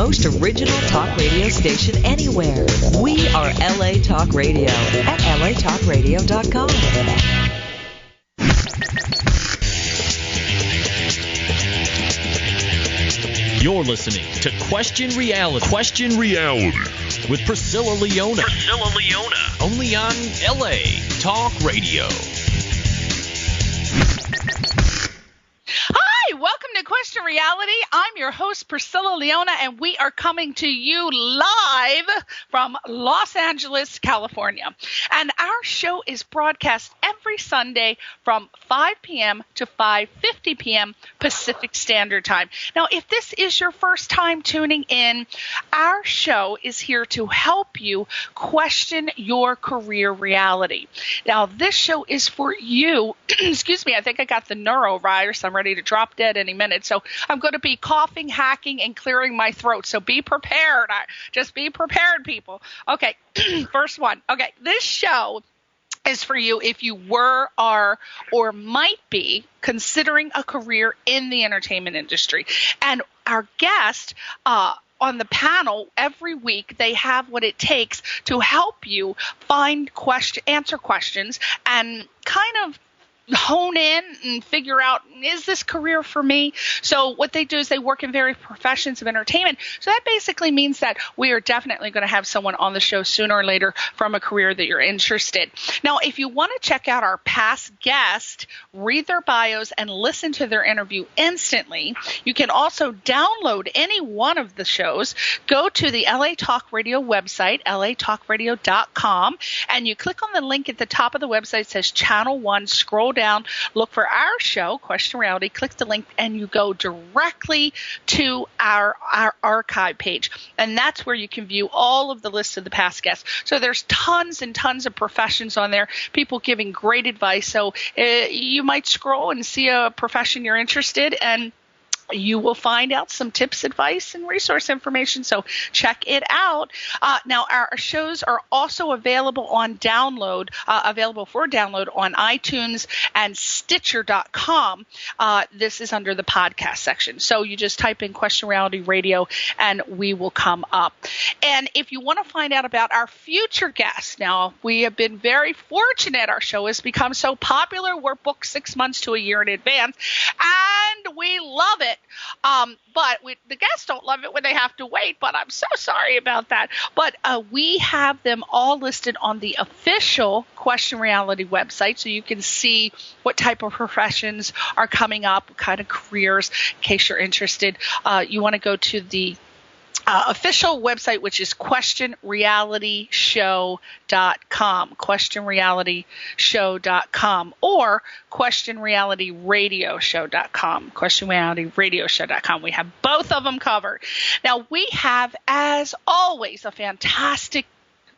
most original talk radio station anywhere. We are LA Talk Radio at latalkradio.com. You're listening to Question Reality. Question Reality with Priscilla Leona. Priscilla Leona. Only on LA Talk Radio. Hi, welcome to Question Reality. I'm your host, Priscilla Leona, and we are coming to you live from Los Angeles, California. And our show is broadcast every Sunday from 5 p.m. to 5:50 p.m. Pacific Standard Time. Now, if this is your first time tuning in, our show is here to help you question your career reality. Now, this show is for you. Excuse me, I think I got the neurovirus. I'm ready to drop dead any minute. So I'm going to be coughing, hacking, and clearing my throat. So be prepared. Just be prepared, people. Okay, first one. Okay, this show is for you if you were, are, or might be considering a career in the entertainment industry. And our guest on the panel every week, they have what it takes to help you answer questions and kind of hone in and figure out, is this career for me? So what they do is they work in various professions of entertainment. So that basically means that we are definitely going to have someone on the show sooner or later from a career that you're interested. Now, if you want to check out our past guests, read their bios, and listen to their interview instantly, you can also download any one of the shows. Go to the LA Talk Radio website, latalkradio.com, and you click on the link at the top of the website that says Channel 1, scroll down, look for our show, Question Reality, click the link, and you go directly to our archive page. And that's where you can view all of the lists of the past guests. So there's tons and tons of professions on there, people giving great advice. So you might scroll and see a profession you're interested in, and you will find out some tips, advice, and resource information. So check it out. Now, our shows are also available on available for download on iTunes and Stitcher.com. This is under the podcast section. So you just type in Question Reality Radio and we will come up. And if you want to find out about our future guests, now we have been very fortunate. Our show has become so popular. We're booked 6 months to a year in advance, and we love it. But the guests don't love it when they have to wait, but I'm so sorry about that. But we have them all listed on the official Question Reality website, so you can see what type of professions are coming up, what kind of careers, in case you're interested. You want to go to the official website, which is questionrealityshow.com, questionrealityshow.com, or questionrealityradioshow.com, questionrealityradioshow.com. We have both of them covered. Now, we have, as always, a fantastic,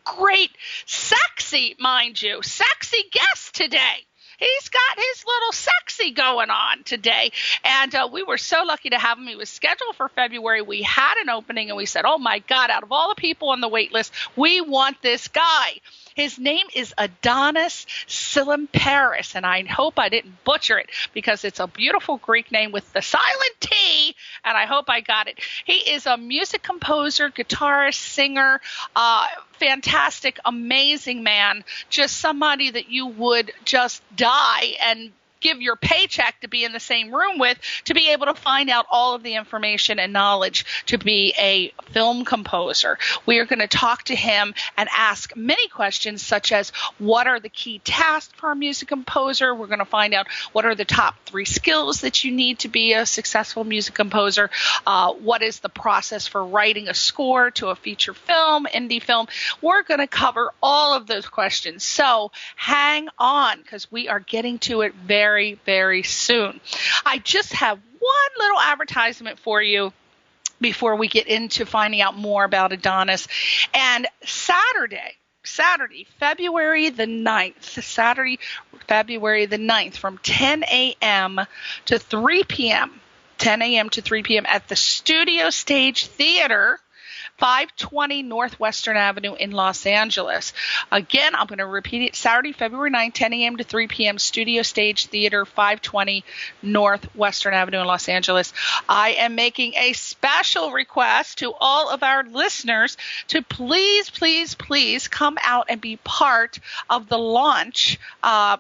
great, sexy guest today. He's got his little sexy going on today, and we were so lucky to have him. He was scheduled for February. We had an opening, and we said, oh, my God, out of all the people on the wait list, we want this guy. His name is Adonis Tsilimparis, and I hope I didn't butcher it because it's a beautiful Greek name with the silent T, and I hope I got it. He is a music composer, guitarist, singer, fantastic, amazing man, just somebody that you would just die and give your paycheck to be in the same room with, to be able to find out all of the information and knowledge to be a film composer. We are going to talk to him and ask many questions, such as what are the key tasks for a music composer? We're going to find out what are the top 3 skills that you need to be a successful music composer. What is the process for writing a score to a feature film, indie film? We're going to cover all of those questions. So hang on, because we are getting to it very, very soon. I just have one little advertisement for you before we get into finding out more about Adonis. And Saturday, February the 9th, from 10 a.m. to 3 p.m., 10 a.m. to 3 p.m. at the Studio Stage Theater 520 Northwestern Avenue in Los Angeles. Again, I'm going to repeat it. Saturday, February 9th, 10 a.m. to 3 p.m., Studio Stage Theater, 520 Northwestern Avenue in Los Angeles. I am making a special request to all of our listeners to please, please, please come out and be part of the launch.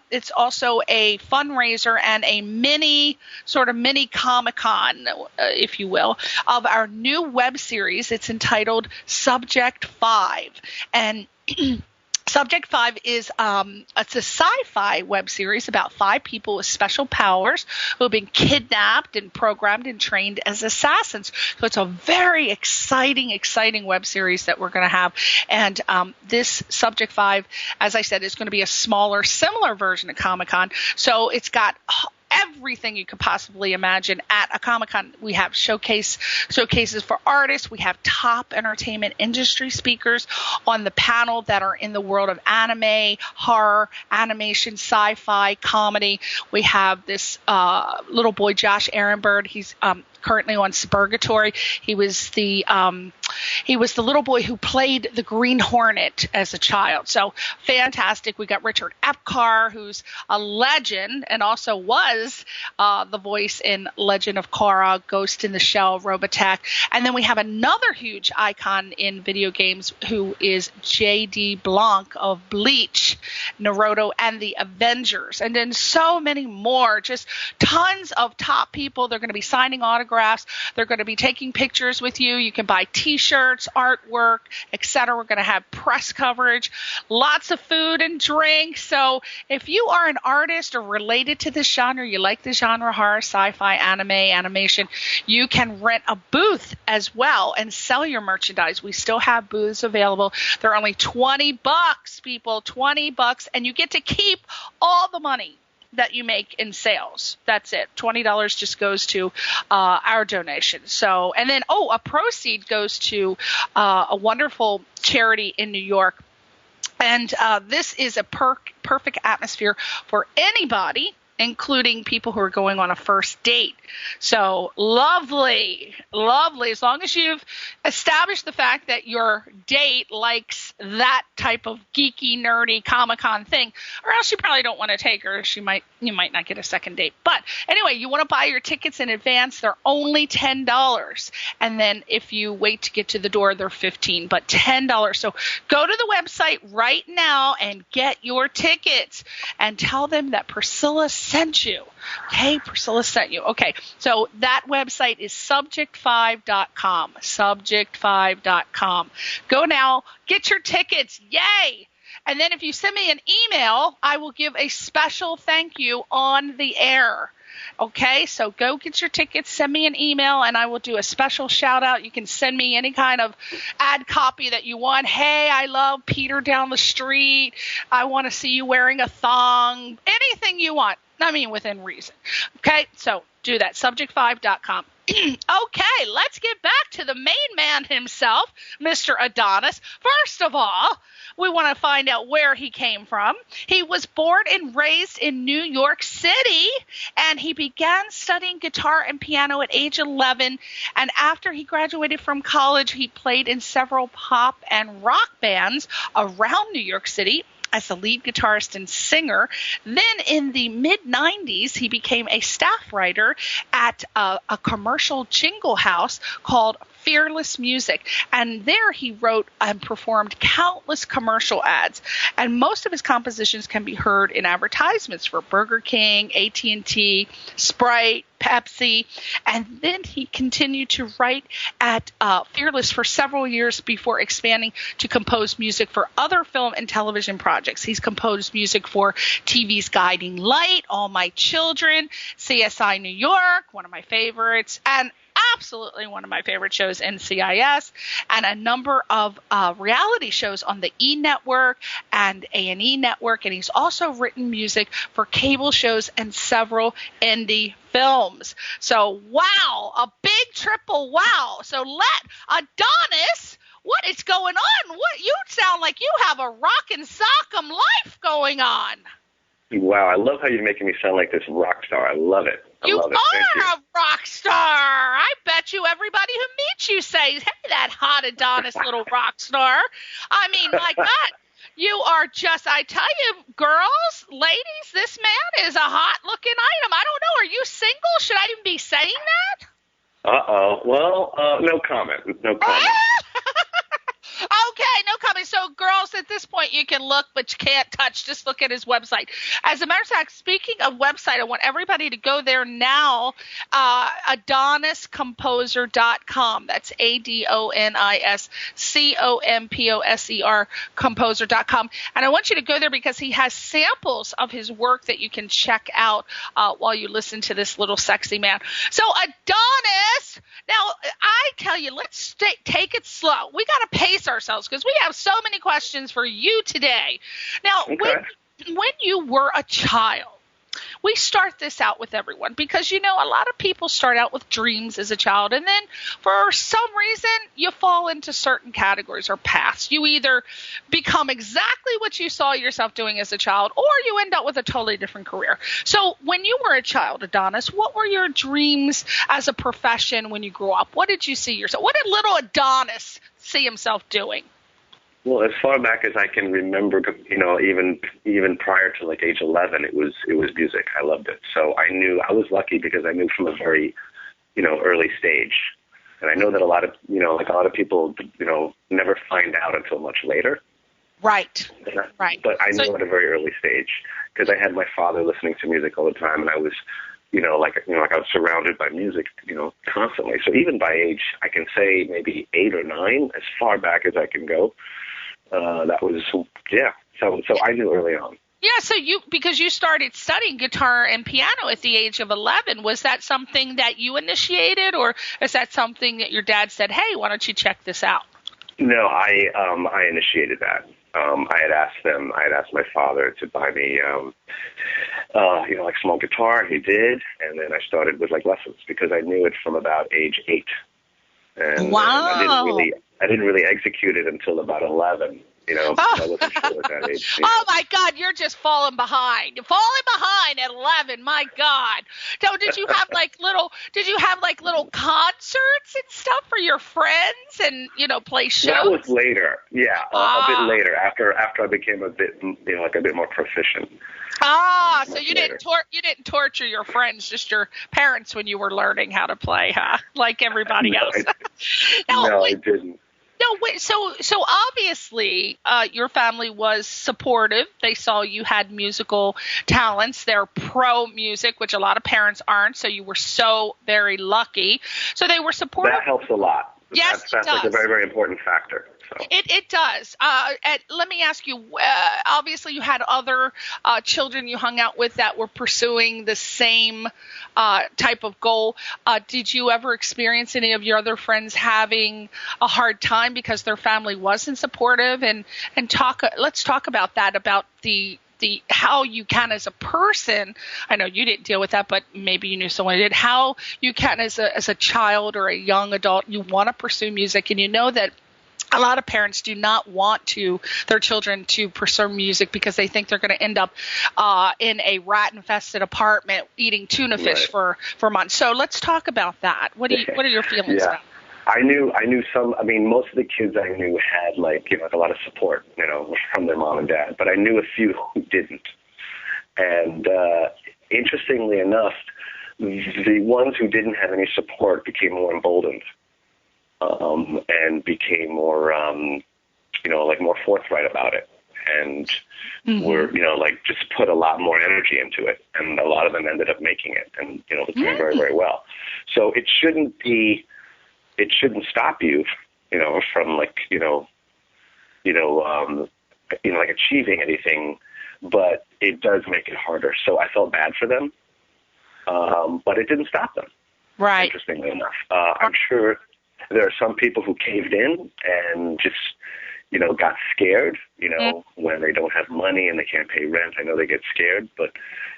It's also a fundraiser and a mini Comic-Con, if you will, of our new web series. It's entitled Subject 5. And Subject 5 is it's a sci-fi web series about 5 people with special powers who have been kidnapped and programmed and trained as assassins. So it's a very exciting web series that we're going to have. And this Subject 5, as I said, is going to be a smaller, similar version of Comic-Con. So it's got everything you could possibly imagine at a Comic-Con. We have showcases for artists. We have top entertainment industry speakers on the panel that are in the world of anime, horror, animation, sci-fi, comedy. We have this little boy, Josh Ehrenberg. He's currently on Spurgatory. He was the little boy who played the Green Hornet as a child. So fantastic. We got Richard Epcar, who's a legend and also was the voice in Legend of Korra, Ghost in the Shell, Robotech. And then we have another huge icon in video games who is J.D. Blanc of Bleach, Naruto, and the Avengers. And then so many more, just tons of top people. They're going to be signing autographs. They're going to be taking pictures with you. You can buy T-shirts, artwork, etc. We're going to have press coverage, lots of food and drink. So if you are an artist or related to this genre, you like the genre horror, sci-fi, anime, animation, you can rent a booth as well and sell your merchandise. We still have booths available. They're only $20, people, $20, and you get to keep all the money that you make in sales. That's it. $20 just goes to our donation. So, and then, a proceed goes to a wonderful charity in New York. And this is a perfect atmosphere for anybody, including people who are going on a first date. So lovely. As long as you've established the fact that your date likes that type of geeky, nerdy Comic-Con thing, or else you probably don't want to take her. You might not get a second date. But anyway, you want to buy your tickets in advance. They're only $10. And then if you wait to get to the door, they're $15, but $10. So go to the website right now and get your tickets and tell them that Priscilla sent you. Okay, Priscilla sent you. Okay, so that website is subject5.com. Subject5.com. Go now, get your tickets. Yay! And then if you send me an email, I will give a special thank you on the air. Okay, so go get your tickets, send me an email, and I will do a special shout out. You can send me any kind of ad copy that you want. Hey, I love Peter down the street. I want to see you wearing a thong. Anything you want. I mean, within reason. Okay, so do that. Subject5.com. Okay, let's get back to the main man himself, Mr. Adonis. First of all, we want to find out where he came from. He was born and raised in New York City, and he began studying guitar and piano at age 11. And after he graduated from college, he played in several pop and rock bands around New York City as the lead guitarist and singer. Then in the mid-90s, he became a staff writer at a commercial jingle house called Fearless Music. And there he wrote and performed countless commercial ads. And most of his compositions can be heard in advertisements for Burger King, AT&T, Sprite, Pepsi. And then he continued to write at Fearless for several years before expanding to compose music for other film and television projects. He's composed music for TV's Guiding Light, All My Children, CSI New York, one of my favorites, and absolutely one of my favorite shows, NCIS, and a number of reality shows on the E! Network and A&E Network. And he's also written music for cable shows and several indie films. So, wow, a big triple wow. So let Adonis, what is going on? What, you sound like you have a rockin' sock'em life going on. Wow, I love how you're making me sound like this rock star. I love it. You are a rock star. I bet bet you everybody who meets you says, hey, that hot Adonis little rock star. I mean, my God, you are just, I tell you, girls, ladies, this man is a hot-looking item. I don't know. Are you single? Should I even be saying that? Uh-oh. Well, no comment. No comment. Okay, no comment. So, girls, at this point, you can look, but you can't touch. Just look at his website. As a matter of fact, speaking of website, I want everybody to go there now, AdonisComposer.com. That's AdonisComposer, composer.com. And I want you to go there because he has samples of his work that you can check out while you listen to this little sexy man. So, Adonis, now, I tell you, let's take it slow. We got to pace ourselves because we have so many questions for you today. Now, Okay. when you were a child, we start this out with everyone because, you know, a lot of people start out with dreams as a child, and then for some reason you fall into certain categories or paths. You either become exactly what you saw yourself doing as a child, or you end up with a totally different career. So when you were a child, Adonis, what were your dreams as a profession when you grew up? What did you see yourself? What did little Adonis see himself doing? Well, as far back as I can remember, you know, even prior to like age 11, it was music. I loved it. So I was lucky because I knew from a very, you know, early stage. And I know that a lot of people, you know, never find out until much later. Right. Right. But I knew at a very early stage because I had my father listening to music all the time, and I was, like I was surrounded by music, you know, constantly. So even by age, I can say maybe 8 or 9, as far back as I can go. That was, yeah. So I knew early on. Yeah, so because you started studying guitar and piano at the age of 11, was that something that you initiated, or is that something that your dad said, hey, why don't you check this out? No, I initiated that. I had asked my father to buy me, like small guitar. He did, and then I started with like lessons because I knew it from about age 8. And wow! I didn't really execute it until about 11. You know, I wasn't sure at that age. Oh my God, you're just falling behind. Falling behind at 11. My God. So did you have like little concerts and stuff for your friends and, you know, play shows? That was later. Yeah, a bit later after I became a bit, you know, like a bit more proficient. So you didn't torture your friends, just your parents when you were learning how to play, huh? Like everybody else. I didn't. No, wait, so obviously your family was supportive. They saw you had musical talents. They're pro music, which a lot of parents aren't, so you were so very lucky. So they were supportive. That helps a lot. Yes, that's like a very, very important factor. So. It does. Let me ask you, obviously you had other children you hung out with that were pursuing the same type of goal. Did you ever experience any of your other friends having a hard time because their family wasn't supportive? And let's talk about that, about the how you can as a person, I know you didn't deal with that, but maybe you knew someone who did, how you can as a child or a young adult, you want to pursue music, and you know that a lot of parents do not want their children to pursue music because they think they're going to end up in a rat-infested apartment eating tuna fish for months. So let's talk about that. What are your feelings about? I knew some. I mean, most of the kids I knew had like a lot of support, you know, from their mom and dad. But I knew a few who didn't. And interestingly enough, the ones who didn't have any support became more emboldened. And became more, more forthright about it, and were, just put a lot more energy into it, and a lot of them ended up making it, and doing very, very well. So it shouldn't stop you, from achieving anything, but it does make it harder. So I felt bad for them, but it didn't stop them. Right. Interestingly enough, I'm sure. There are some people who caved in and just, got scared, when they don't have money and they can't pay rent. I know they get scared, but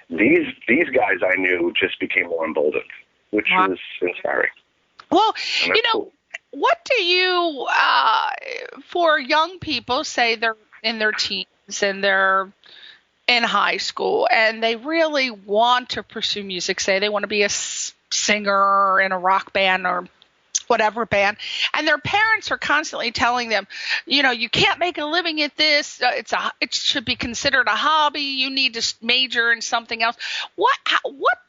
these guys I knew just became more emboldened, which was inspiring. Well, cool. What do you, for young people, say they're in their teens and they're in high school and they really want to pursue music, say they want to be a singer in a rock band or whatever band, and their parents are constantly telling them, you can't make a living at this. It should be considered a hobby. You need to major in something else. What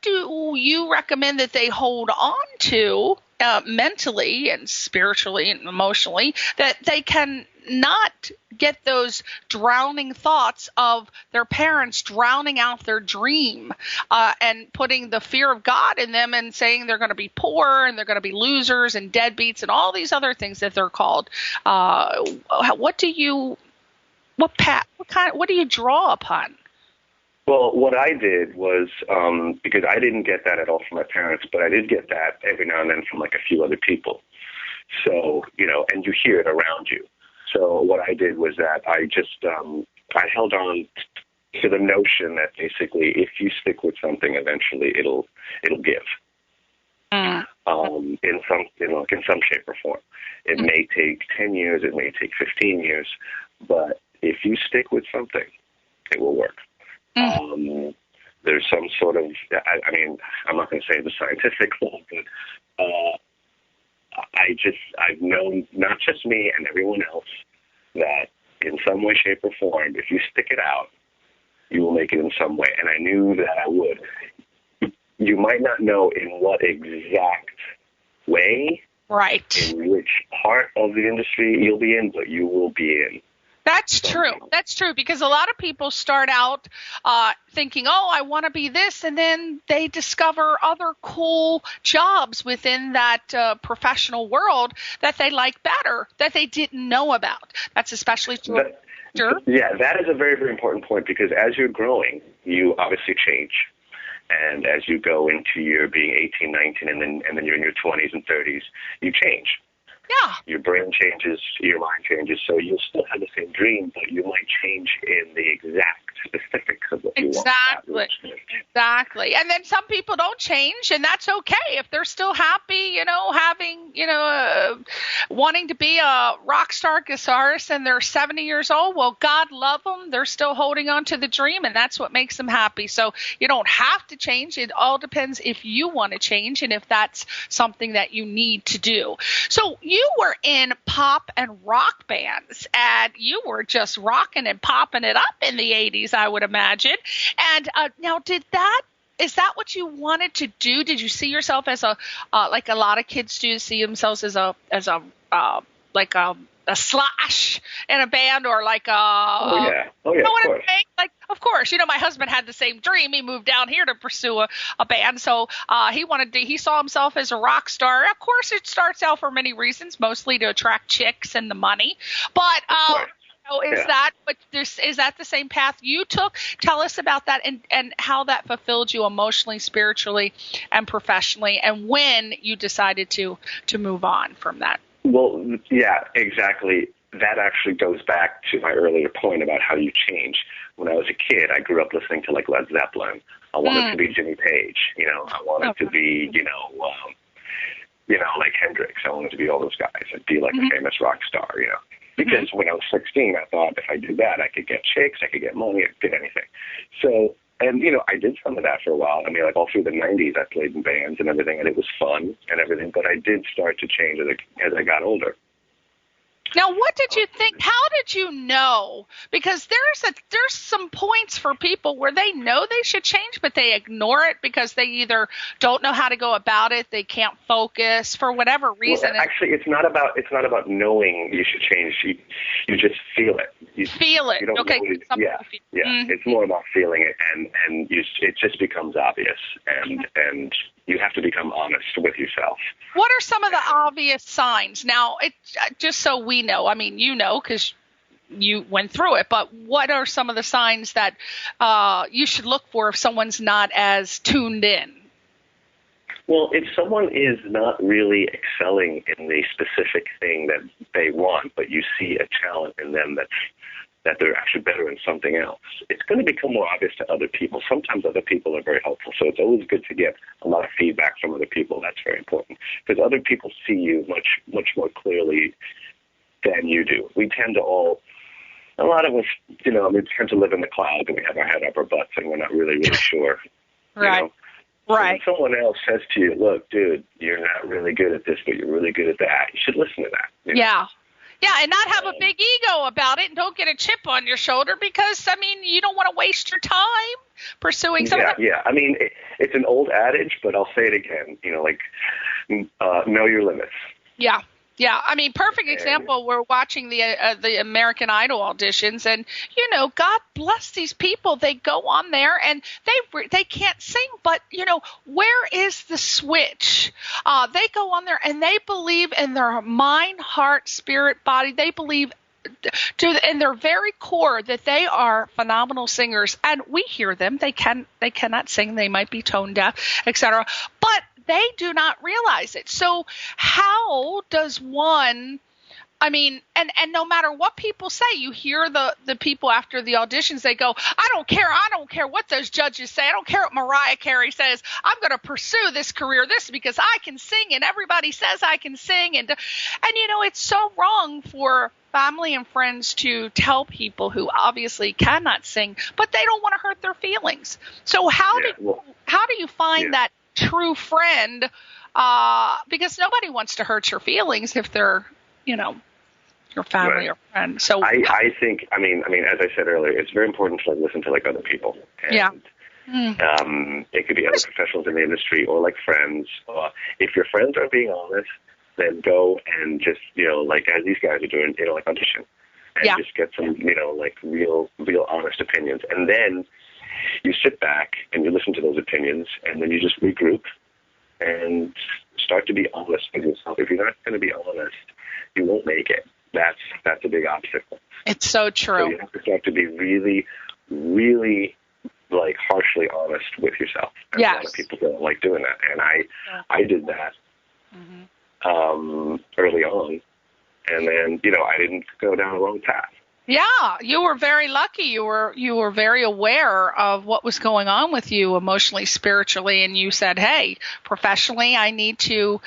do you recommend that they hold on to mentally and spiritually and emotionally, that they can not get those drowning thoughts of their parents drowning out their dream and putting the fear of God in them and saying they're going to be poor and they're going to be losers and deadbeats and all these other things that they're called? What do you draw upon? Well, what I did was, because I didn't get that at all from my parents, but I did get that every now and then from like a few other people. So, and you hear it around you. So what I did was that I just, I held on to the notion that basically if you stick with something, eventually it'll give. In some shape or form. It may take 10 years, it may take 15 years, but if you stick with something, it will work. There's some sort of, I'm not going to say the scientific law, but I've known, not just me and everyone else, that in some way, shape, or form, if you stick it out, you will make it in some way. And I knew that I would. You might not know in what exact way, right, in which part of the industry you'll be in, but you will be in. That's true. That's true, because a lot of people start out thinking, I want to be this, and then they discover other cool jobs within that professional world that they like better, that they didn't know about. That's especially true. Yeah, that is a very, very important point, because as you're growing, you obviously change. And as you go into your being 18, 19, and then you're in your 20s and 30s, you change. Yeah. Your brain changes, your mind changes, so you'll still have the same dream, but you might change in the exact specifics of what you want. Exactly. And then some people don't change, and that's okay. If they're still happy, having, wanting to be a rock star guitarist and they're 70 years old, well, God love them. They're still holding on to the dream, and that's what makes them happy. So you don't have to change. It all depends if you want to change and if that's something that you need to do. So you were in pop and rock bands, and you were just rocking and popping it up in the 80s, I would imagine. And now, is that what you wanted to do? Did you see yourself as like a lot of kids do, see themselves as a Slash in a band, or like of course. Like, of course, my husband had the same dream. He moved down here to pursue a band, so he saw himself as a rock star. Of course, it starts out for many reasons, mostly to attract chicks and the money. But is that the same path you took? Tell us about that and how that fulfilled you emotionally, spiritually, and professionally, and when you decided to move on from that. Well, yeah, exactly. That actually goes back to my earlier point about how you change. When I was a kid, I grew up listening to like Led Zeppelin. I wanted to be Jimmy Page. I wanted to be, like Hendrix. I wanted to be all those guys. I'd be like a famous rock star, Because when I was 16, I thought if I did that, I could get chicks, I could get money, I could get anything. So, and, I did some of that for a while. I mean, like all through the 90s, I played in bands and everything, and it was fun and everything. But I did start to change as I got older. Now, what did you think? How did you know? Because there's some points for people where they know they should change, but they ignore it because they either don't know how to go about it, they can't focus for whatever reason. Well, actually, it's not about knowing you should change. You just feel it. You feel it. Okay. It's more about feeling it, and it just becomes obvious, and you have to become honest with yourself. What are some of the obvious signs? Now, just so we know, I mean, because you went through it, but what are some of the signs that you should look for if someone's not as tuned in? Well, if someone is not really excelling in the specific thing that they want, but you see a talent in them that they're actually better in something else, it's going to become more obvious to other people. Sometimes other people are very helpful, so it's always good to get a lot of feedback from other people. That's very important, because other people see you much, much more clearly than you do. We tend to a lot of us, we tend to live in the clouds, and we have our head up our butts, and we're not really sure. Right. Right. So when someone else says to you, look, dude, you're not really good at this, but you're really good at that, you should listen to that. You know? Yeah. Yeah, and not have a big ego about it, and don't get a chip on your shoulder because, I mean, you don't want to waste your time pursuing something. Yeah. I mean, it's an old adage, but I'll say it again. You know, like, know your limits. Yeah. Yeah, I mean, perfect example. We're watching the American Idol auditions, and you know, God bless these people. They go on there and they can't sing, but you know, where is the switch? They go on there and they believe in their mind, heart, spirit, body. They believe in their very core that they are phenomenal singers, and we hear them. They cannot sing. They might be tone deaf, etc. But they do not realize it. So how does one, I mean, and no matter what people say, you hear the people after the auditions, they go, I don't care what those judges say. I don't care what Mariah Carey says. I'm going to pursue this career, because I can sing and everybody says I can sing. And you know, it's so wrong for family and friends to tell people who obviously cannot sing, but they don't want to hurt their feelings. So how do you find that true friend, because nobody wants to hurt your feelings if they're, you know, your family or friend. So I think, I mean, as I said earlier, it's very important to listen to other people. And, it could be other professionals in the industry or like friends. If your friends are being honest, then go and just, you know, like as these guys are doing, you know, like audition and just get some, you know, like real honest opinions. And then you sit back and you listen to those opinions, and then you just regroup and start to be honest with yourself. If you're not going to be honest, you won't make it. That's a big obstacle. It's so true. So you have to start to be really, really like harshly honest with yourself. And a lot of people don't like doing that, and I did that early on, and then, you know, I didn't go down the wrong path. Yeah, you were very lucky. You were very aware of what was going on with you emotionally, spiritually, and you said, hey, professionally, I need to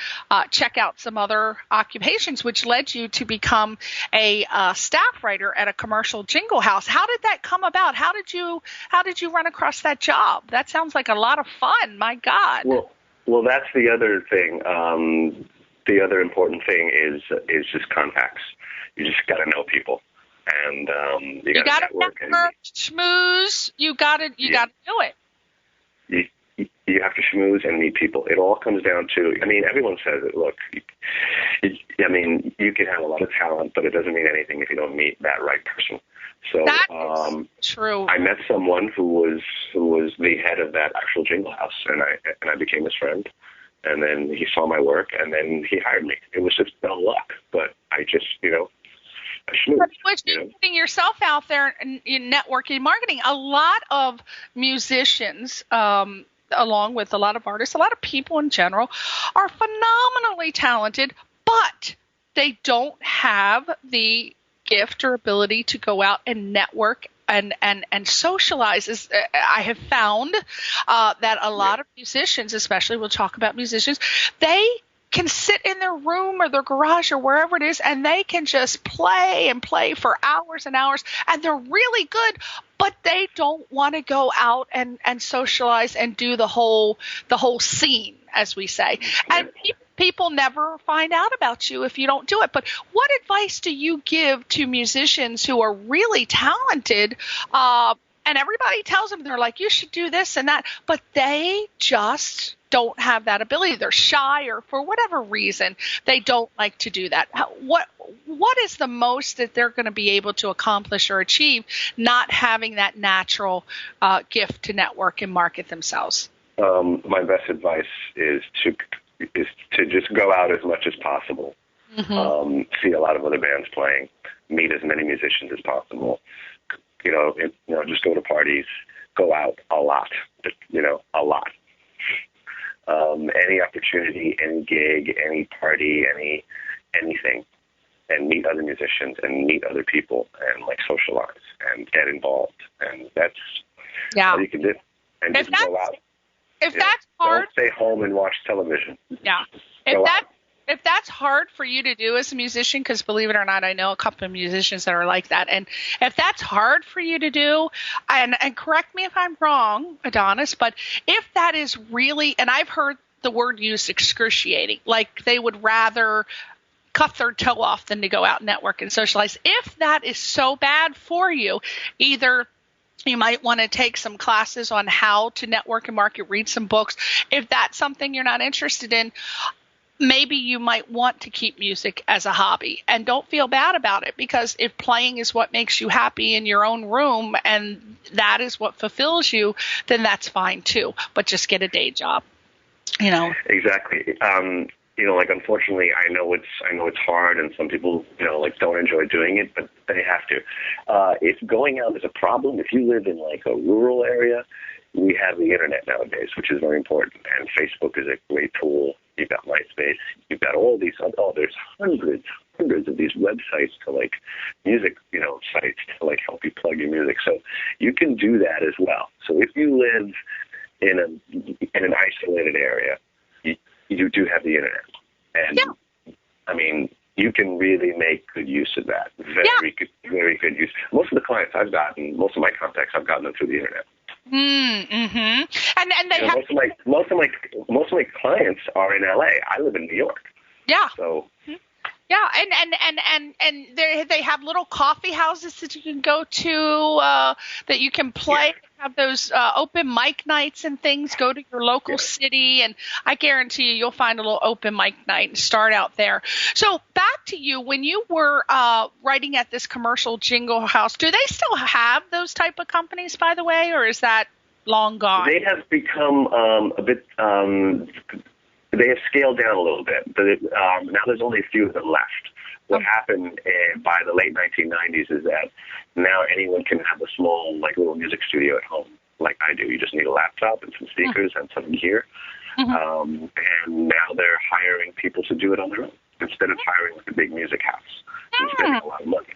check out some other occupations, which led you to become a staff writer at a commercial jingle house. How did that come about? How did you run across that job? That sounds like a lot of fun. My God. Well, that's the other thing. The other important thing is just contacts. You just got to know people. And you got to network, schmooze. You got to do it. You have to schmooze and meet people. It all comes down to, I mean, everyone says it. Look, I mean, you can have a lot of talent, but it doesn't mean anything if you don't meet that right person. So that is true. I met someone who was the head of that actual jingle house, and I became his friend. And then he saw my work, and then he hired me. It was just dumb luck, but I just, you know. But putting yourself out there in networking marketing, a lot of musicians, along with a lot of artists, a lot of people in general, are phenomenally talented, but they don't have the gift or ability to go out and network and socialize. I have found that a lot of musicians, especially we'll talk about musicians, they can sit in their room or their garage or wherever it is, and they can just play and play for hours and hours, and they're really good, but they don't want to go out and socialize and do the whole scene, as we say. And people never find out about you if you don't do it. But what advice do you give to musicians who are really talented, and everybody tells them, they're like, you should do this and that, but they just don't have that ability. They're shy, or for whatever reason, they don't like to do that. What is the most that they're going to be able to accomplish or achieve, not having that natural gift to network and market themselves? My best advice is to just go out as much as possible. See a lot of other bands playing, meet as many musicians as possible. Just go to parties, go out a lot. A lot. Any opportunity, any gig, any party, anything, and meet other musicians and meet other people and like socialize and get involved, and that's all you can do. And just go out. If that's hard, don't stay home and watch television. Yeah. if that's hard for you to do as a musician, because believe it or not, I know a couple of musicians that are like that. And if that's hard for you to do, and correct me if I'm wrong, Adonis, but if that is really, and I've heard the word used excruciating, like they would rather cut their toe off than to go out and network and socialize. If that is so bad for you, either you might want to take some classes on how to network and market, read some books. If that's something you're not interested in, maybe you might want to keep music as a hobby, and don't feel bad about it, because if playing is what makes you happy in your own room and that is what fulfills you, then that's fine too. But just get a day job, Exactly. Like, unfortunately, I know it's hard, and some people, like, don't enjoy doing it, but they have to. If going out is a problem, if you live in like a rural area, we have the internet nowadays, which is very important, and Facebook is a great tool. You've got MySpace. You've got all these. There's hundreds of these websites to like music, sites to like help you plug your music. So you can do that as well. So if you live in an isolated area, you do have the internet, and I mean, you can really make good use of that. Very good use. Most of the clients I've gotten, most of my contacts, I've gotten them through the internet. Mm-hmm. And they have most of my clients are in LA. I live in New York. Yeah. So. Yeah, and they have little coffee houses that you can go to, that you can play. Yeah. Have those open mic nights and things. Go to your local city, and I guarantee you'll find a little open mic night and start out there. So back to you, when you were writing at this commercial jingle house, do they still have those type of companies, by the way, or is that long gone? They have become a bit. They have scaled down a little bit, but now there's only a few of them left. What happened by the late 1990s is that now anyone can have a small, like, little music studio at home, like I do. You just need a laptop and some speakers and some gear. And now they're hiring people to do it on their own instead of hiring like a big music house and spending a lot of money.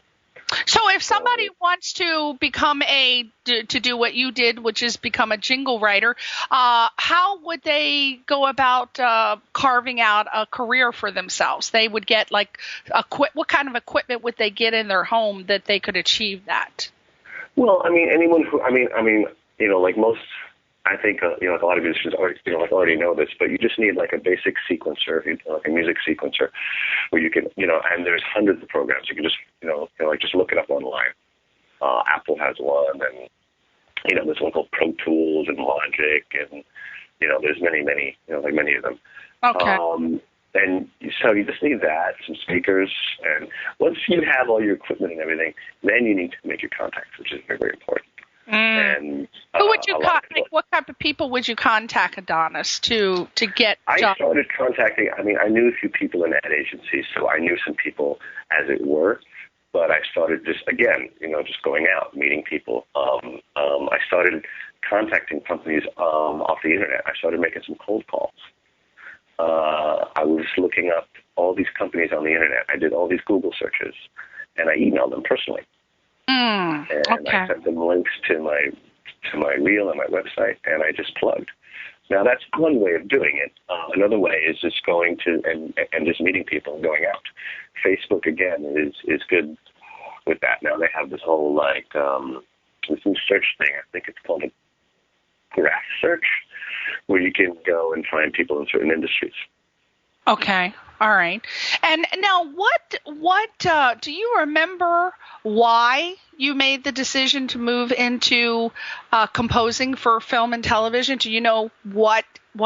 So if somebody wants to become to do what you did, which is become a jingle writer, how would they go about carving out a career for themselves? They would get like what kind of equipment would they get in their home that they could achieve that? Well, I mean, anyone who, like most, I think, like a lot of musicians already know this, but you just need like a basic sequencer, like a music sequencer, where you can, and there's hundreds of programs. You can just, just look it up online. Apple has one, and, there's one called Pro Tools and Logic, and, there's many of them. Okay. And so you just need that, some speakers, and once you have all your equipment and everything, then you need to make your contacts, which is very, very important. And who would you what type of people would you contact, Adonis, to get jobs? I started contacting. I knew a few people in ad agencies, so I knew some people, as it were. But I started just going out, meeting people. I started contacting companies off the internet. I started making some cold calls. I was looking up all these companies on the internet. I did all these Google searches, and I emailed them personally. And I sent them links to my reel and my website, and I just plugged. Now, that's one way of doing it. Another way is just going to and just meeting people and going out. Facebook, again, is good with that. Now, they have this whole, this new search thing. I think it's called a graph search, where you can go and find people in certain industries. Okay. All right. And now what do you remember why you made the decision to move into composing for film and television? Do you know what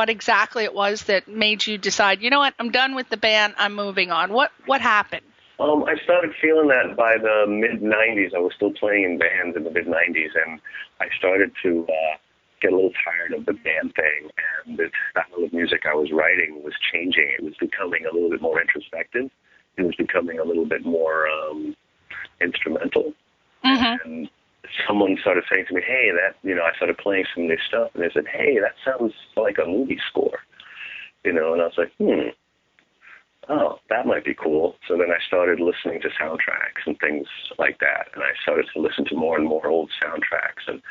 exactly it was that made you decide, you know what, I'm done with the band, I'm moving on? What happened? I started feeling that by the mid-'90s. I was still playing in bands in the mid-'90s, and I started to get a little tired of the band thing, and the style of music I was writing was changing. It was becoming a little bit more introspective. It was becoming a little bit more instrumental. And someone started saying to me, hey, I started playing some new stuff, and they said, hey, that sounds like a movie score. And I was like, oh, that might be cool. So then I started listening to soundtracks and things like that, and I started to listen to more and more old soundtracks and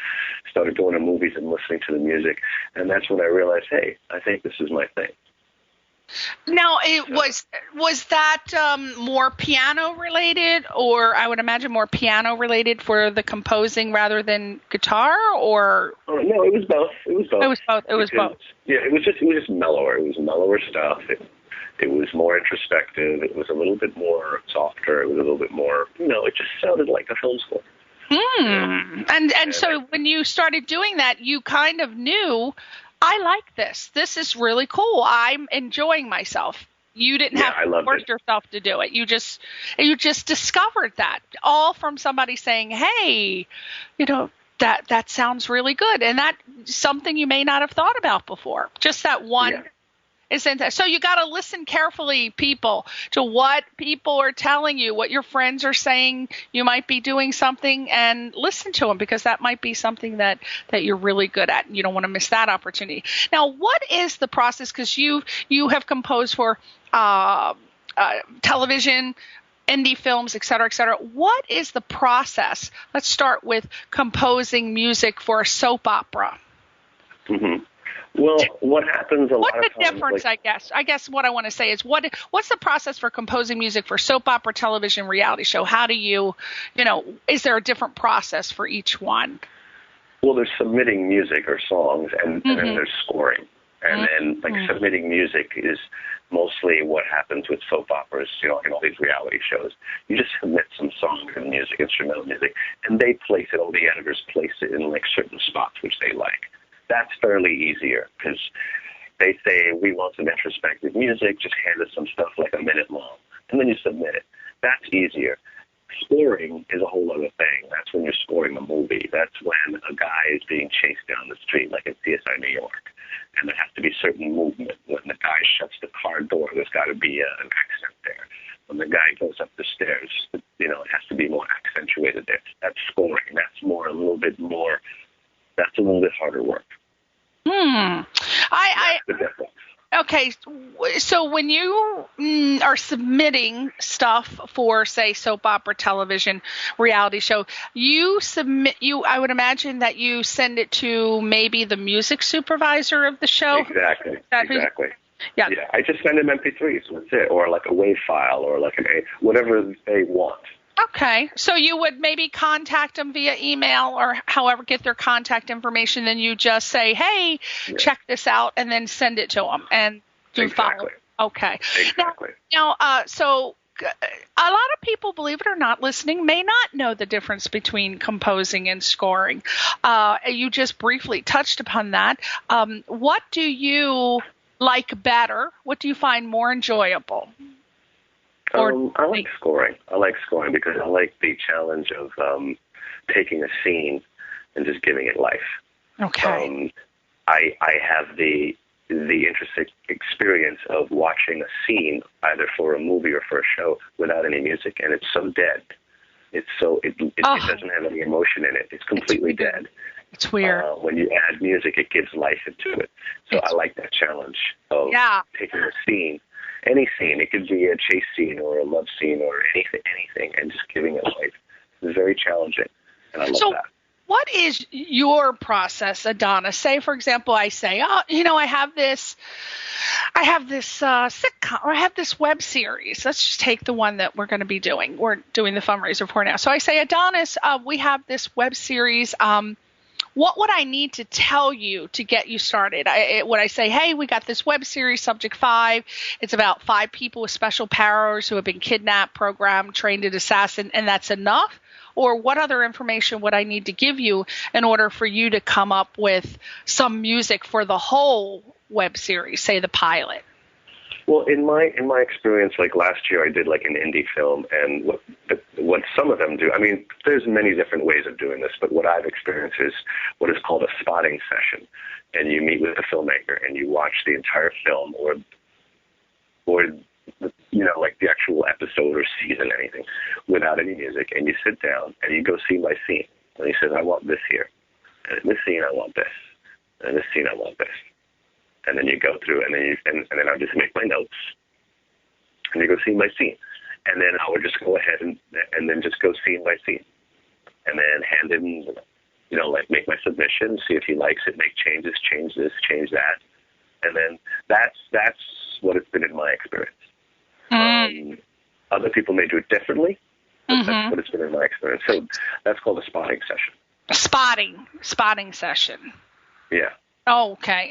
started going to movies and listening to the music, and that's when I realized, hey, I think this is my thing. Now, was that more piano related, or I would imagine more piano related for the composing rather than guitar, or? Oh, no, it was both. It was both. It was both. Yeah, it was just mellower. It was mellower stuff. It was more introspective. It was a little bit more softer. It was a little bit more, it just sounded like a film score. And so when you started doing that, you kind of knew, I like this. This is really cool. I'm enjoying myself. You didn't have to force yourself to do it. You just discovered that, all from somebody saying, hey, that sounds really good. And that's something you may not have thought about before. Just that one. Yeah. So you got to listen carefully, people, to what people are telling you, what your friends are saying. You might be doing something, and listen to them, because that might be something that you're really good at. You don't want to miss that opportunity. Now, what is the process? Because you have composed for television, indie films, et cetera, et cetera. What is the process? Let's start with composing music for a soap opera. Mm-hmm. Well, what happens a lot of times... What's the difference, I guess what I want to say is, what's the process for composing music for soap opera, television, reality show? How do you is there a different process for each one? Well, there's submitting music or songs, and then there's scoring. And then, submitting music is mostly what happens with soap operas, in all these reality shows. You just submit some songs and music, instrumental music, and they place it, all the editors place it in, certain spots which they like. That's fairly easier, because they say, we want some introspective music, just hand us some stuff like a minute long, and then you submit it. That's easier. Scoring is a whole other thing. That's when you're scoring a movie. That's when a guy is being chased down the street, like in CSI New York, and there has to be certain movement. When the guy shuts the car door, there's got to be an accent there. When the guy goes up the stairs, it has to be more accentuated there. That's scoring. That's a little bit harder work. That's the difference. Okay, so when you are submitting stuff for, say, soap opera, television, reality show, I would imagine that you send it to maybe the music supervisor of the show? Exactly. Yeah. I just send them MP3s, that's it, or like a WAV file, or like whatever they want. Okay, so you would maybe contact them via email or however, get their contact information, then you just say, hey, check this out, and then send it to them and do follow. Okay. Exactly. Now, so a lot of people, believe it or not, listening, may not know the difference between composing and scoring. You just briefly touched upon that. What do you like better? What do you find more enjoyable? I like scoring. Because I like the challenge of taking a scene and just giving it life. Okay. I have the interesting experience of watching a scene, either for a movie or for a show, without any music, and it's so dead. It doesn't have any emotion in it. It's completely dead. It's weird. When you add music, it gives life into it. So I like that challenge of taking a scene. Any scene, it could be a chase scene or a love scene or anything, and just giving it life. It's very challenging, and I love that. What is your process, Adonis? Say, for example, I say, I have this sitcom, or I have this web series. Let's just take the one that we're going to be doing. We're doing the fundraiser for now. So I say, Adonis, we have this web series. What would I need to tell you to get you started? Would I say, hey, we got this web series, Subject 5. It's about 5 people with special powers who have been kidnapped, programmed, trained as assassin, and that's enough? Or what other information would I need to give you in order for you to come up with some music for the whole web series, say the pilot? Well, in my experience, like last year, I did like an indie film, and what some of them do. I mean, there's many different ways of doing this, but what I've experienced is what is called a spotting session, and you meet with the filmmaker and you watch the entire film, or like the actual episode or season, anything, without any music, and you sit down and you go scene by scene, and he says, I want this here, and in this scene I want this, and in this scene I want this. And then you go through, and then I just make my notes, and you go scene by scene, and then I would just go ahead and then just go scene by scene, and then hand him, make my submission, see if he likes it, make changes, change this, change that, and then that's what it's been in my experience. Other people may do it differently, but that's what it's been in my experience. So that's called a spotting session. Spotting session. Yeah. Okay,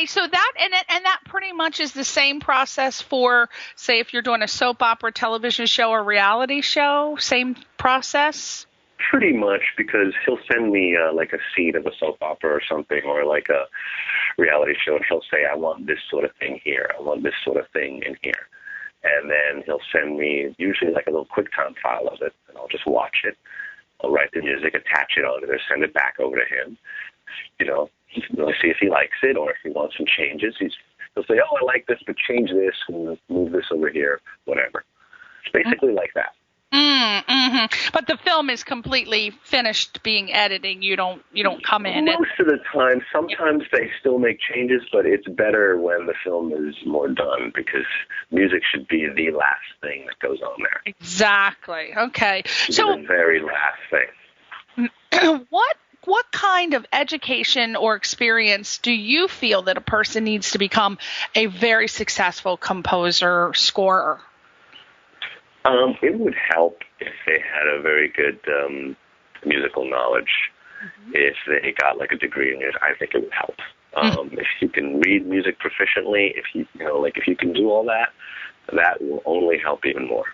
so that and that pretty much is the same process for, say, if you're doing a soap opera, television show, or reality show. Same process. Pretty much, because he'll send me like a scene of a soap opera or something, or like a reality show, and he'll say, "I want this sort of thing here. I want this sort of thing in here," and then he'll send me usually like a little QuickTime file of it, and I'll just watch it. I'll write the music, attach it on it, or send it back over to him. Really see if he likes it, or if he wants some changes. He'll say, "Oh, I like this, but change this, and move this over here," whatever. It's basically like that. But the film is completely finished being edited. You don't come in. Most of the time. Sometimes they still make changes, but it's better when the film is more done, because music should be the last thing that goes on there. Exactly. Okay. So the very last thing. What kind of education or experience do you feel that a person needs to become a very successful composer, scorer? It would help if they had a very good musical knowledge. If they got like a degree in it, I think it would help. If you can read music proficiently, if you can do all that, that will only help even more.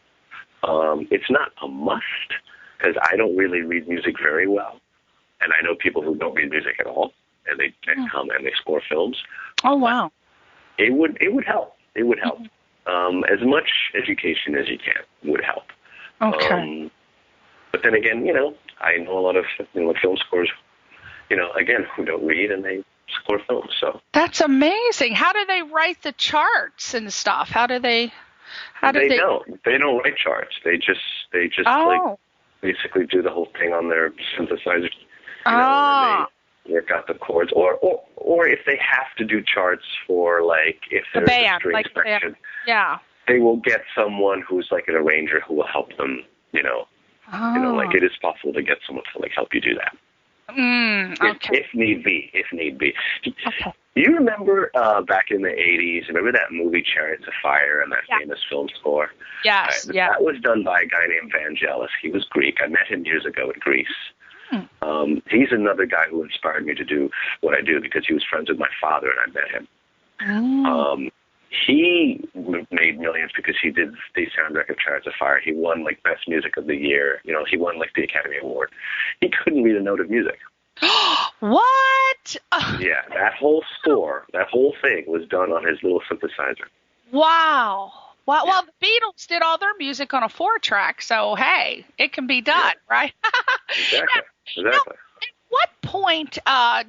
It's not a must, because I don't really read music very well. And I know people who don't read music at all, and they come and they score films. Oh, wow. It would help. It would help. As much education as you can would help. Okay. But then again, I know a lot of film scores, again, who don't read, and they score films. So that's amazing. How do they write the charts and stuff? They don't write charts. They just like basically do the whole thing on their synthesizer. And they work out the chords, or if they have to do charts for, like, if there's a string section, they will get someone who's like an arranger who will help them. Like, it is possible to get someone to like help you do that. Okay. If need be. Okay. You remember back in the 80s, remember that movie Chariots of Fire and that famous film score? Yes, That was done by a guy named Vangelis. He was Greek. I met him years ago in Greece. He's another guy who inspired me to do what I do, because he was friends with my father and I met him. He made millions because he did the soundtrack of Chariots of Fire. He won like Best Music of the Year. He won like the Academy Award. He couldn't read a note of music. What? Yeah, that whole score, that whole thing was done on his little synthesizer. Wow. Well, the Beatles did all their music on a 4-track, so hey, it can be done, right? Exactly. Now, at what point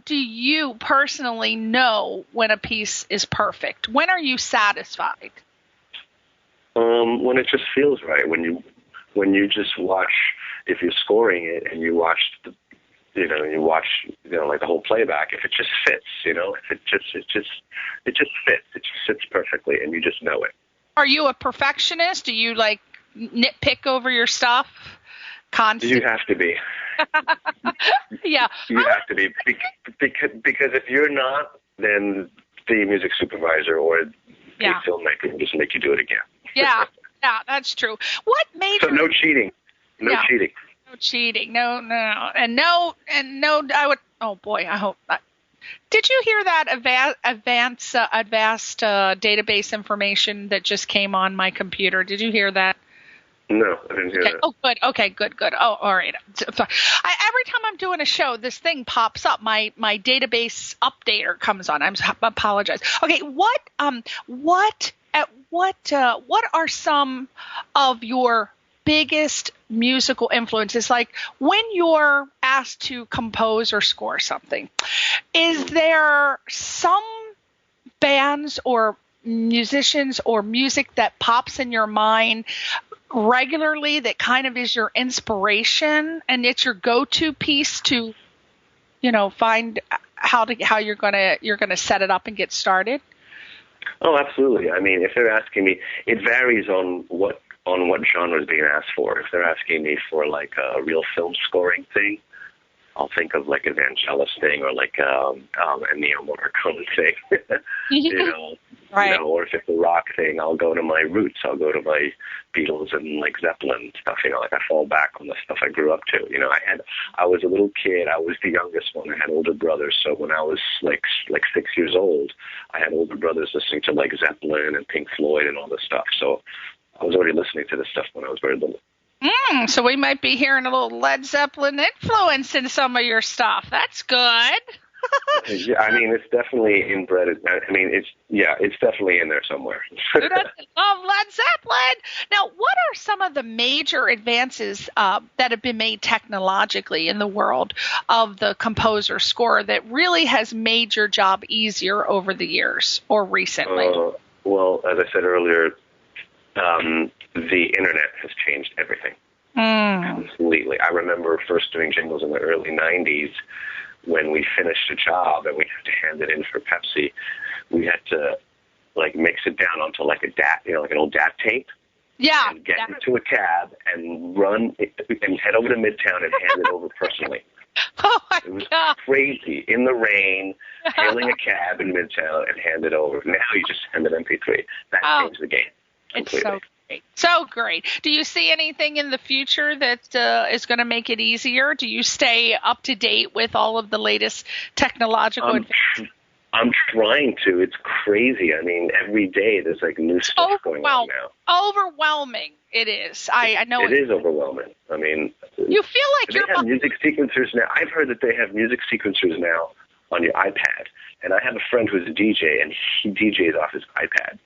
do you personally know when a piece is perfect? When are you satisfied? When it just feels right. When you just watch, if you're scoring it and you watch like the whole playback, if it just fits, if it just fits, it just sits perfectly, and you just know it. Are you a perfectionist? Do you like nitpick over your stuff constantly? You have to be. Yeah. You have to be, because if you're not, then the music supervisor or the filmmaker will just make you do it again. Yeah, that's true. What made so no cheating. No cheating. No cheating. No. And no, I would, oh boy, I hope not. Did you hear that advanced database information that just came on my computer? Did you hear that? No, I didn't hear that. Oh, good. Okay, good. Oh, all right. Every time I'm doing a show, this thing pops up. My database updater comes on. I apologize. Okay, what are some of your biggest musical influences? Like when you're asked to compose or score something, is there some bands or musicians or music that pops in your mind regularly that kind of is your inspiration and it's your go-to piece to, find how you're gonna set it up and get started? Oh, absolutely. I mean, if they're asking me, it varies on what genre is being asked for. If they're asking me for like a real film scoring thing, I'll think of like a Vangelis thing or like a Ennio Morricone thing. Right. You know, or if it's a rock thing, I'll go to my roots. I'll go to my Beatles and like Zeppelin stuff. You know, like I fall back on the stuff I grew up to. You know, I was a little kid. I was the youngest one. I had older brothers. So when I was like 6 years old, I had older brothers listening to like Zeppelin and Pink Floyd and all this stuff. So I was already listening to this stuff when I was very little. So we might be hearing a little Led Zeppelin influence in some of your stuff. That's good. Yeah, I mean, it's definitely inbred. I mean, it's definitely in there somewhere. Who doesn't love Led Zeppelin? Now, what are some of the major advances that have been made technologically in the world of the composer score that really has made your job easier over the years or recently? Well, as I said earlier, the internet has changed everything completely. I remember first doing jingles in the early 90s. When we finished a job and we had to hand it in for Pepsi, we had to like mix it down onto like a DAT, you know, like an old DAT tape. Yeah. And get into a cab and run and head over to Midtown and hand it over personally. Oh my It was God. crazy. In the rain, hailing a cab in Midtown and hand it over. Now you just send an MP3. That changed the game completely. It's so great. So great. Do you see anything in the future that is going to make it easier? Do you stay up to date with all of the latest technological advances? I'm trying to. It's crazy. I mean, every day there's like new stuff going on now. Overwhelming. It is. I know it is overwhelming. I mean, you feel like they have music sequencers now. I've heard that they have music sequencers now on your iPad. And I have a friend who's a DJ, and he DJs off his iPad.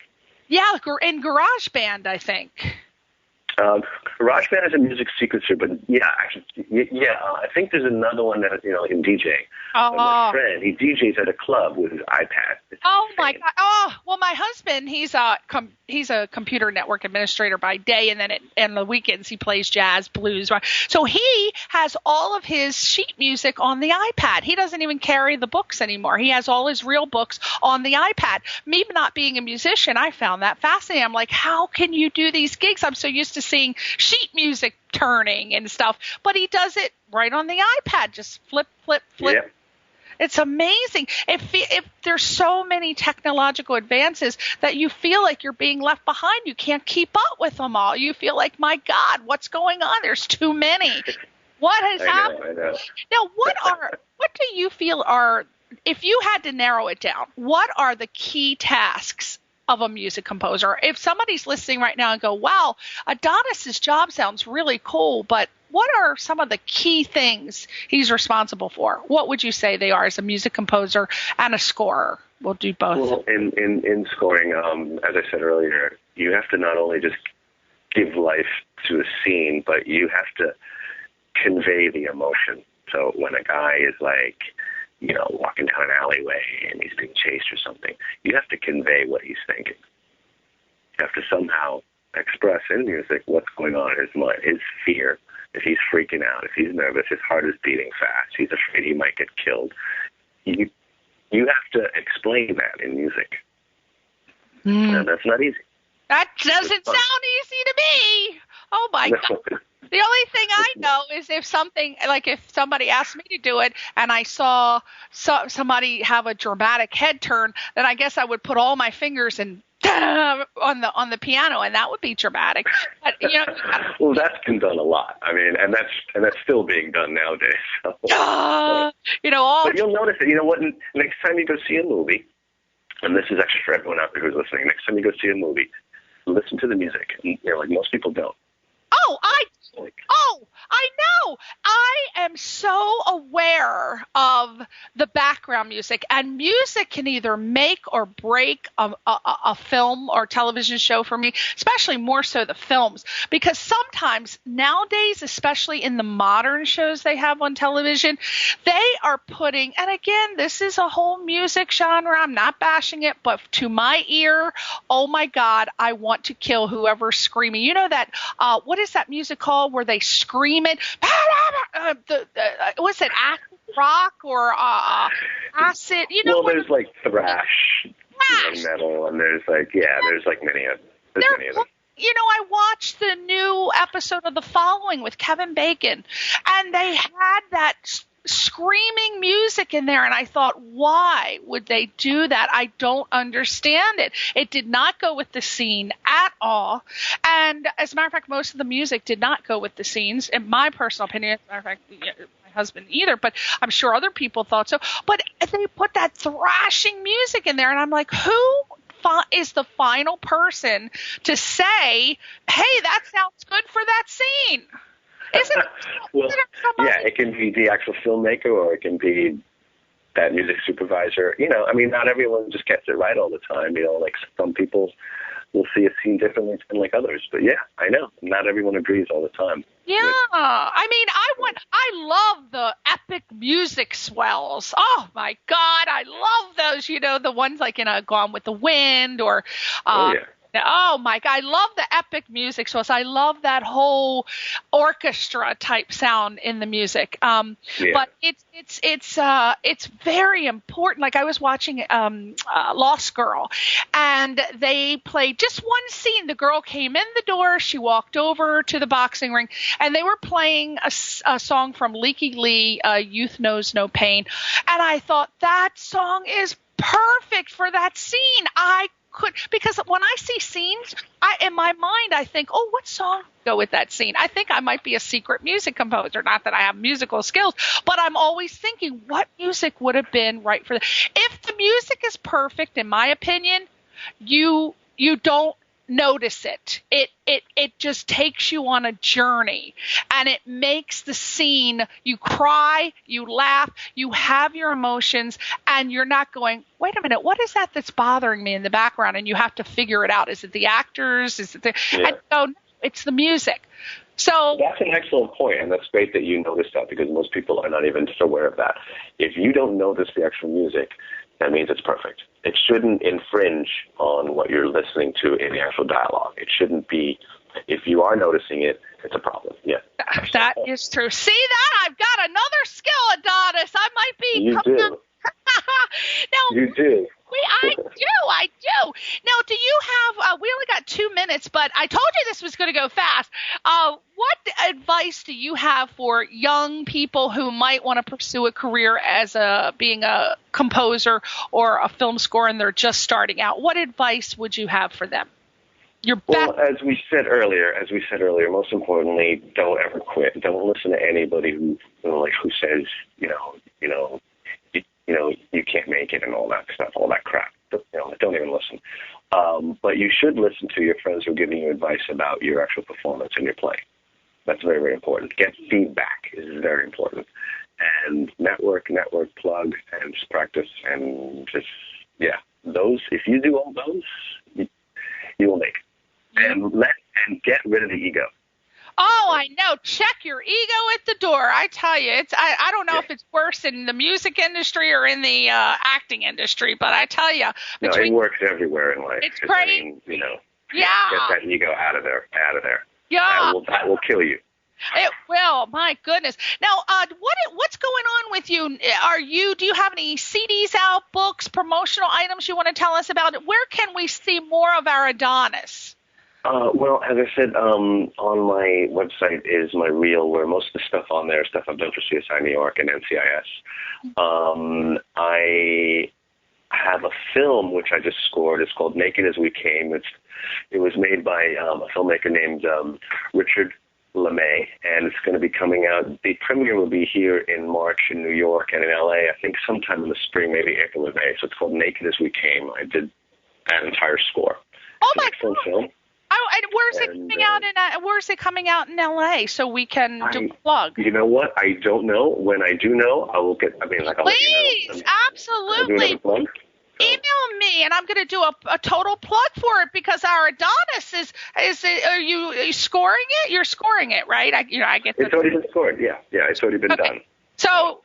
Yeah, in GarageBand, I think. GarageBand has a music sequencer, but I think there's another one that, you know, can DJ. My friend, he DJs at a club with his iPad. My God! Oh, well, my husband, he's a computer network administrator by day, and then on the weekends he plays jazz, blues. So he has all of his sheet music on the iPad. He doesn't even carry the books anymore. He has all his real books on the iPad. Me not being a musician, I found that fascinating. I'm like, how can you do these gigs? I'm so used to seeing sheet music turning and stuff, but he does it right on the iPad. Just flip. Yep. It's amazing. If there's so many technological advances that you feel like you're being left behind, you can't keep up with them all. You feel like, my God, what's going on? There's too many. What has happened? I know. Now, what do you feel are, if you had to narrow it down, what are the key tasks of a music composer? If somebody's listening right now and go, wow, Adonis's job sounds really cool, but what are some of the key things he's responsible for? What would you say they are as a music composer and a scorer? We'll do both. Well, in scoring, as I said earlier, you have to not only just give life to a scene, but you have to convey the emotion. So when a guy is like, you know, walking down an alleyway and he's being chased or something, you have to convey what he's thinking. You have to somehow express in music what's going on in his mind, his fear. If he's freaking out, if he's nervous, his heart is beating fast, he's afraid he might get killed. You have to explain that in music. And that's not easy. That doesn't sound easy to me. Oh, my God. The only thing I know is if somebody asked me to do it and I saw somebody have a dramatic head turn, then I guess I would put all my fingers and on the piano, and that would be dramatic. But, you know, well, that's been done a lot. I mean, and that's still being done nowadays. So. But you'll notice it. You know what? Next time you go see a movie, and this is actually for everyone out there who's listening. Next time you go see a movie, listen to the music. You know, like most people don't. I know. I am so aware of the background music, and music can either make or break a film or television show for me, especially more so the films, because sometimes nowadays, especially in the modern shows they have on television, they are putting, and again, this is a whole music genre. I'm not bashing it, but to my ear, oh my God, I want to kill whoever's screaming. You know that, what is that music called where they scream it? Was it acid rock or acid? You know, well, there's like thrash metal, and there's like many of them. You know, I watched the new episode of The Following with Kevin Bacon, and they had screaming music in there, and I thought, why would they do that? I don't understand it. It did not go with the scene at all. And as a matter of fact, most of the music did not go with the scenes, in my personal opinion. As a matter of fact, my husband either, but I'm sure other people thought so. But they put that thrashing music in there, and I'm like, who is the final person to say, hey, that sounds good for that scene? Well, yeah, it can be the actual filmmaker, or it can be that music supervisor. I mean, not everyone just gets it right all the time. Like some people will see a scene differently than like others. But yeah, I know not everyone agrees all the time. Yeah, I mean, I love the epic music swells. Oh my God, I love those. The ones like in Gone with the Wind, or Oh yeah. oh my God, I love the epic music swells. I love that whole orchestra type sound in the music. But it's very important. Like I was watching Lost Girl, and they played just one scene. The girl came in the door, she walked over to the boxing ring, and they were playing a song from Leaky Lee, Youth Knows No Pain. And I thought that song is perfect for that scene. Because when I see scenes, in my mind, I think, oh, what song would go with that scene? I think I might be a secret music composer. Not that I have musical skills, but I'm always thinking, what music would have been right for that? If the music is perfect, in my opinion, you don't notice it. It just takes you on a journey, and it makes the scene, you cry, you laugh, you have your emotions, and you're not going, wait a minute, what is that that's bothering me in the background? And you have to figure it out. Is it the actors? Is it and so it's the music. So that's an excellent point, and that's great that you noticed that, because most people are not even just aware of that. If you don't notice the actual music, that means it's perfect. It shouldn't infringe on what you're listening to in the actual dialogue. It shouldn't be. If you are noticing it, it's a problem. Yeah. That is true. See that? I've got another skill, Adonis. I might be. You do. Now, you do. I do. Now, do you have, we only got 2 minutes, but I told you this was going to go fast. What advice do you have for young people who might want to pursue a career as being a composer or a film score, and they're just starting out? What advice would you have for them? Well, as we said earlier, most importantly, don't ever quit. Don't listen to anybody who says, you can't make it and all that stuff, all that crap. Don't even listen. But you should listen to your friends who are giving you advice about your actual performance and your play. That's very, very important. Get feedback is very important. And network, plug, and just practice, and just, those, if you do all those, you will make it. And get rid of the ego. Oh, I know. Check your ego at the door. I tell you, I don't know if it's worse in the music industry or in the acting industry, but I tell you, it works everywhere in life. It's great. Get that ego out of there. Yeah, that will kill you. It will. My goodness. Now, what's going on with you? Do you have any CDs out, books, promotional items you want to tell us about? Where can we see more of our Adonis? Well, as I said, on my website is my reel, where most of the stuff on there is stuff I've done for CSI New York and NCIS. I have a film which I just scored. It's called Naked as We Came. It was made by a filmmaker named Richard LeMay, and it's going to be coming out. The premiere will be here in March in New York and in LA, I think sometime in the spring, maybe April or May. So it's called Naked as We Came. I did that entire score. Oh, my God. Film. And where's it coming out in LA so we can do a plug? You know what? I don't know. When I do know, I'll let you know. Please, absolutely. Email me, and I'm going to do a total plug for it, because our Adonis are you scoring it? You're scoring it, right? I get It's already been scored. Yeah, it's already been done. So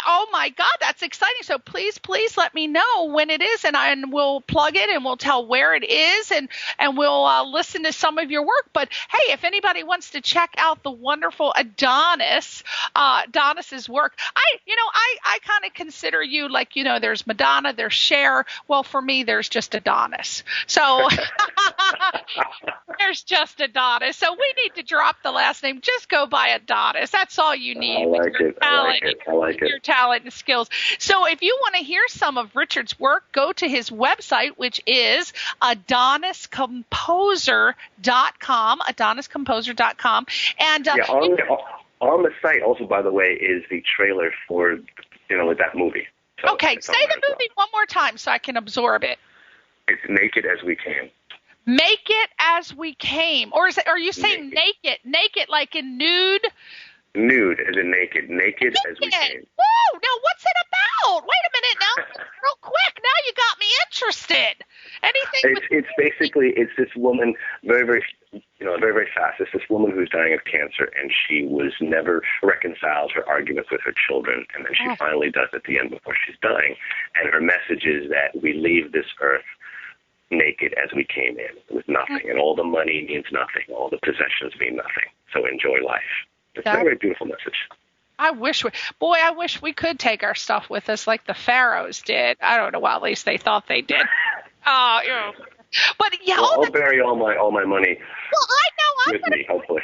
oh my God, that's exciting. So please let me know when it is, and we'll plug it, and we'll tell where it is, and we'll listen to some of your work. But hey, if anybody wants to check out the wonderful Adonis's work, I kind of consider you like, there's Madonna, there's Cher. Well, for me, there's just Adonis. So there's just Adonis. So we need to drop the last name. Just go by Adonis. That's all you need. I like it. talent. I like it. Your talent and skills. So if you want to hear some of Richard's work, go to his website, which is adoniscomposer.com, adoniscomposer.com. And on the site also, by the way, is the trailer for, that movie. So okay, say the movie one more time so I can absorb it. It's Naked as We Came. Make it as we came. Or are you saying naked? Naked like in nude? Nude as in naked. Naked as we came. Whoa! Now what's it about? Wait a minute now. Real quick. Now you got me interested. Anything? It's basically this woman, very, very, very, very fast. It's this woman who's dying of cancer, and she was never reconciled her arguments with her children, and then she finally does at the end before she's dying. And her message is that we leave this earth naked as we came in, with nothing, and all the money means nothing, all the possessions mean nothing. So enjoy life. It's a very beautiful message. I wish we could take our stuff with us like the pharaohs did. I don't know. Well, at least they thought they did. But yeah, I'll bury all my money. Well, I know with me, hopefully.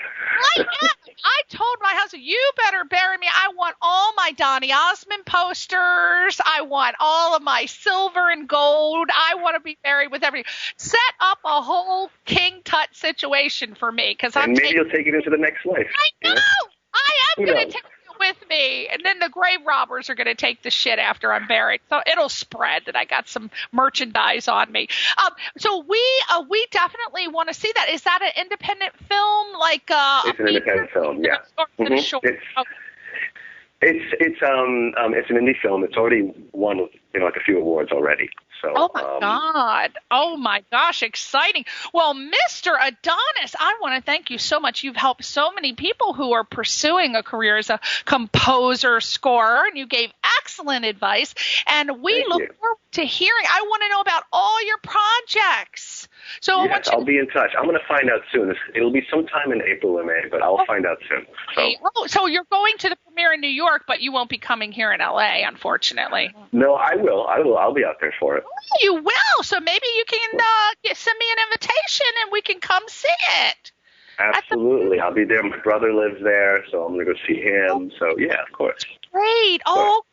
I told my husband, you better bury me. I want all my Donny Osmond posters. I want all of my silver and gold. I want to be buried with everything. Set up a whole King Tut situation for me, because maybe you'll take it into the next life. I know. I am going to take it with me, and then the grave robbers are going to take the shit after I'm buried. So it'll spread that I got some merchandise on me. So we definitely want to see that. Is that an independent film? It's an independent film, yeah. It's an indie film. It's already won a few awards already. So, oh my gosh, exciting. Well, Mr. Adonis, I want to thank you so much. You've helped so many people who are pursuing a career as a composer, scorer, and you gave excellent advice. And we look forward to hearing. I want to know about all your projects. So I'll be in touch. I'm going to find out soon. It'll be sometime in April or May, but I'll find out soon. So you're going to the premiere in New York, but you won't be coming here in LA, unfortunately. No, I will. I'll be out there for it. Oh, you will. So maybe you can send me an invitation and we can come see it. Absolutely. I'll be there. My brother lives there, so I'm going to go see him. So, yeah, of course. Great.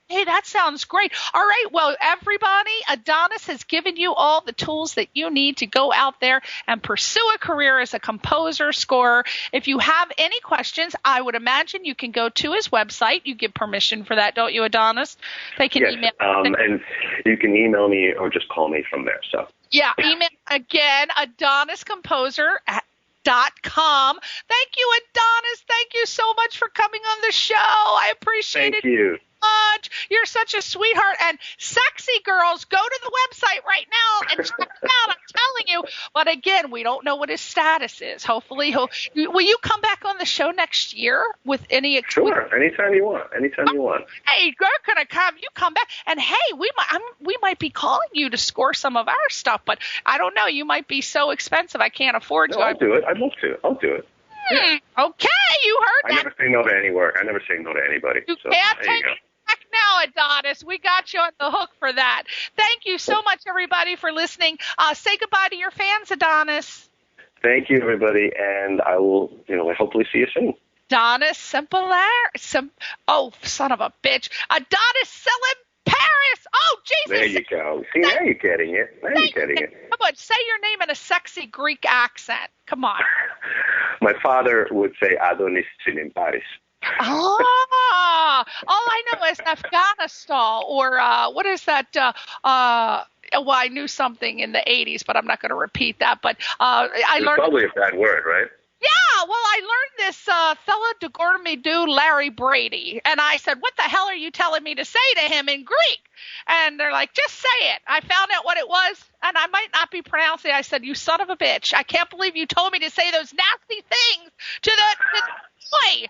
Hey, that sounds great. All right. Well, everybody, Adonis has given you all the tools that you need to go out there and pursue a career as a composer, scorer. If you have any questions, I would imagine you can go to his website. You give permission for that, don't you, Adonis? They can email. And you can email me or just call me from there. So yeah, email again, adoniscomposer.com. Thank you, Adonis. Thank you so much for coming on the show. I appreciate it. Thank you. Much. You're such a sweetheart. And sexy girls, go to the website right now and check it out. I'm telling you. But again, we don't know what his status is. Hopefully, will you come back on the show next year with any? Sure, anytime you want. Hey, you're gonna come. You come back, and hey, we might be calling you to score some of our stuff. But I don't know. You might be so expensive, I can't afford to. I'll do it. I'd love to. I'll do it. Okay, you heard that. I never say no to any work. I never say no to anybody. You can't take it back now, Adonis. We got you on the hook for that. Thank you so much, everybody, for listening. Say goodbye to your fans, Adonis. Thank you, everybody, and I will, hopefully see you soon. Adonis son of a bitch. Adonis Tsilimparis. Oh, Jesus. There you go. See, now you're getting it. Come on, say your name in a sexy Greek accent. Come on. My father would say Adonis Tsilimparis. All I know is Afghanistan, or what is that? Well, I knew something in the 80s, but I'm not going to repeat that. But I learned. Probably a bad word, right? Yeah, well, I learned this fella de Gormidou, Larry Brady, and I said, what the hell are you telling me to say to him in Greek? And they're like, just say it. I found out what it was, and I might not be pronouncing it. I said, you son of a bitch. I can't believe you told me to say those nasty things to the boy.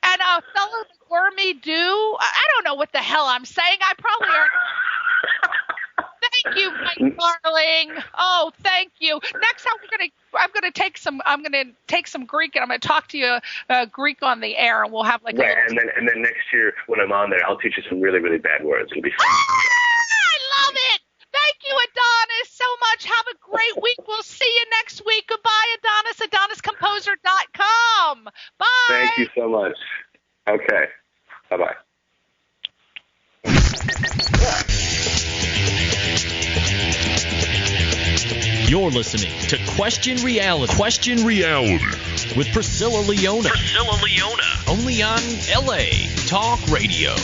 And fella de Gormidou, I don't know what the hell I'm saying. I probably are. Thank you, my darling. Oh, thank you. Next time I'm gonna take some Greek, and I'm gonna talk to you Greek on the air, and we'll have and then next year when I'm on there, I'll teach you some really, really bad words. It'll be fun. I love it. Thank you, Adonis, so much. Have a great week. We'll see you next week. Goodbye, Adonis. AdonisComposer.com. Bye. Thank you so much. Okay. Bye-bye. You're listening to Question Reality. Question Reality with Priscilla Leona. Only on LA Talk Radio.